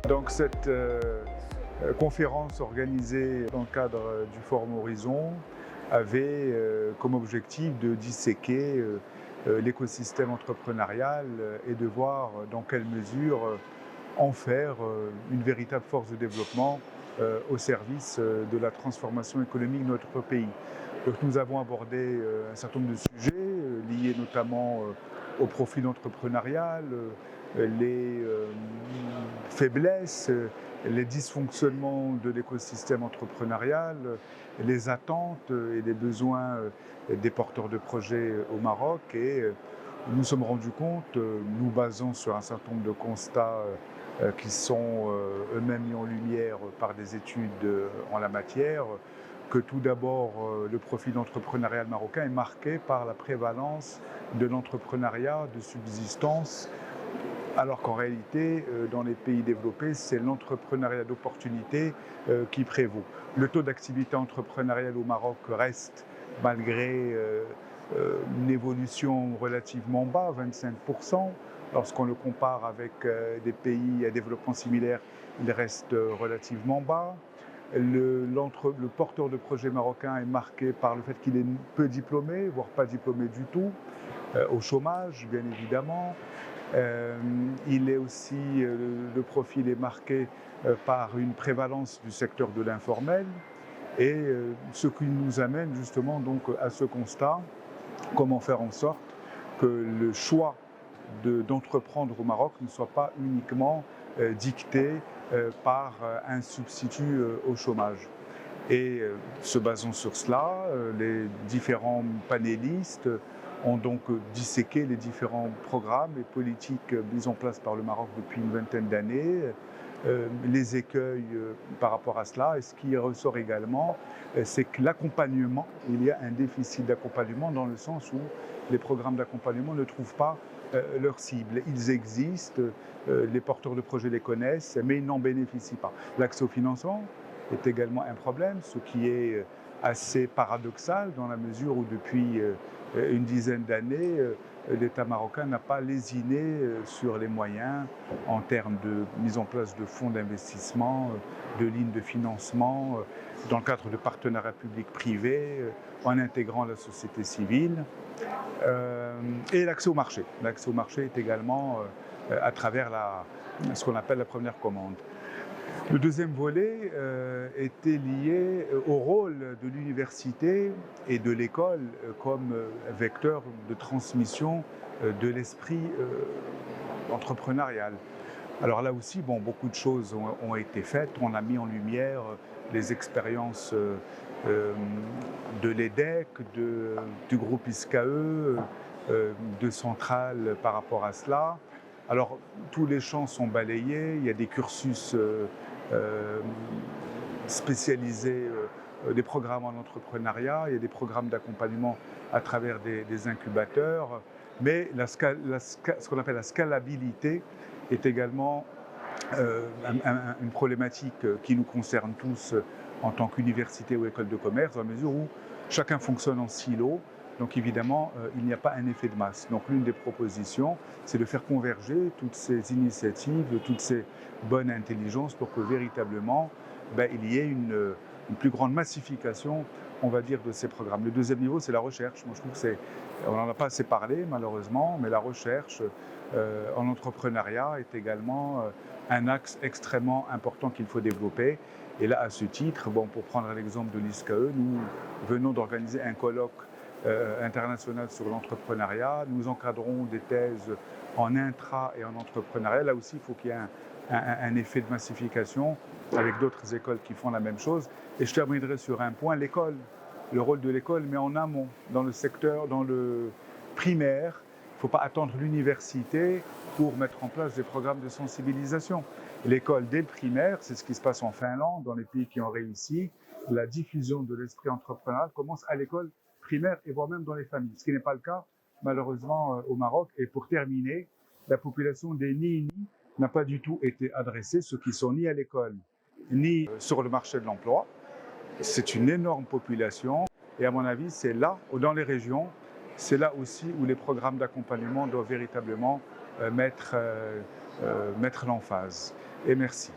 Donc cette conférence organisée dans le cadre du Forum Horizon avait comme objectif de disséquer l'écosystème entrepreneurial et de voir dans quelle mesure en faire une véritable force de développement au service de la transformation économique de notre pays. Donc nous avons abordé un certain nombre de sujets liés notamment au profil entrepreneurial, les faiblesses, les dysfonctionnements de l'écosystème entrepreneurial, les attentes et les besoins des porteurs de projets au Maroc. Et nous nous sommes rendus compte, nous basant sur un certain nombre de constats qui sont eux-mêmes mis en lumière par des études en la matière, que tout d'abord, le profil entrepreneurial marocain est marqué par la prévalence de l'entrepreneuriat de subsistance, alors qu'en réalité, dans les pays développés, c'est l'entrepreneuriat d'opportunité qui prévaut. Le taux d'activité entrepreneuriale au Maroc reste, malgré une évolution relativement bas, 25%. Lorsqu'on le compare avec des pays à développement similaire, il reste relativement bas. Le porteur de projet marocain est marqué par le fait qu'il est peu diplômé, voire pas diplômé du tout, au chômage, bien évidemment. Il est aussi, le profil est marqué par une prévalence du secteur de l'informel, et ce qui nous amène justement donc à ce constat: comment faire en sorte que le choix d'entreprendre au Maroc ne soit pas uniquement dicté par un substitut au chômage. Et se basant sur cela, les différents panélistes ont donc disséqué les différents programmes et politiques mis en place par le Maroc depuis une vingtaine d'années, les écueils par rapport à cela. Et ce qui ressort également, c'est que l'accompagnement, il y a un déficit d'accompagnement dans le sens où les programmes d'accompagnement ne trouvent pas leur cible. Ils existent, les porteurs de projets les connaissent, mais ils n'en bénéficient pas. L'accès au financement est également un problème, ce qui est assez paradoxal dans la mesure où depuis une dizaine d'années, l'État marocain n'a pas lésiné sur les moyens en termes de mise en place de fonds d'investissement, de lignes de financement, dans le cadre de partenariats publics-privés, en intégrant la société civile. Et l'accès au marché. L'accès au marché est également à travers ce qu'on appelle la première commande. Le deuxième volet était lié au rôle de l'université et de l'école comme vecteur de transmission de l'esprit entrepreneurial. Alors là aussi, bon, beaucoup de choses ont été faites. On a mis en lumière les expériences de l'EDEC, du groupe ISCAE, de Centrale par rapport à cela. Alors, tous les champs sont balayés, il y a des cursus spécialisés, des programmes en entrepreneuriat, il y a des programmes d'accompagnement à travers des incubateurs, mais ce qu'on appelle la scalabilité est également une problématique qui nous concerne tous en tant qu'université ou école de commerce, dans la mesure où chacun fonctionne en silo. Donc évidemment, il n'y a pas un effet de masse. Donc l'une des propositions, c'est de faire converger toutes ces initiatives, toutes ces bonnes intelligences pour que véritablement, il y ait une plus grande massification, on va dire, de ces programmes. Le deuxième niveau, c'est la recherche. Moi, je trouve que on n'en a pas assez parlé, malheureusement, mais la recherche en entrepreneuriat est également un axe extrêmement important qu'il faut développer. Et là, à ce titre, bon, pour prendre l'exemple de l'ISCAE, nous venons d'organiser un colloque international sur l'entrepreneuriat. Nous encadrons des thèses en intra et en entrepreneuriat. Là aussi, il faut qu'il y ait un effet de massification avec d'autres écoles qui font la même chose. Et je terminerai sur un point, l'école, le rôle de l'école, mais en amont, dans le secteur, dans le primaire. Il ne faut pas attendre l'université pour mettre en place des programmes de sensibilisation. L'école, dès le primaire, c'est ce qui se passe en Finlande, dans les pays qui ont réussi. La diffusion de l'esprit entrepreneurial commence à l'école primaire et voire même dans les familles, ce qui n'est pas le cas malheureusement au Maroc. Et pour terminer, la population des NINI n'a pas du tout été adressée, ceux qui sont ni à l'école ni sur le marché de l'emploi. C'est une énorme population et à mon avis, c'est là, dans les régions, c'est là aussi où les programmes d'accompagnement doivent véritablement mettre l'emphase. Et merci.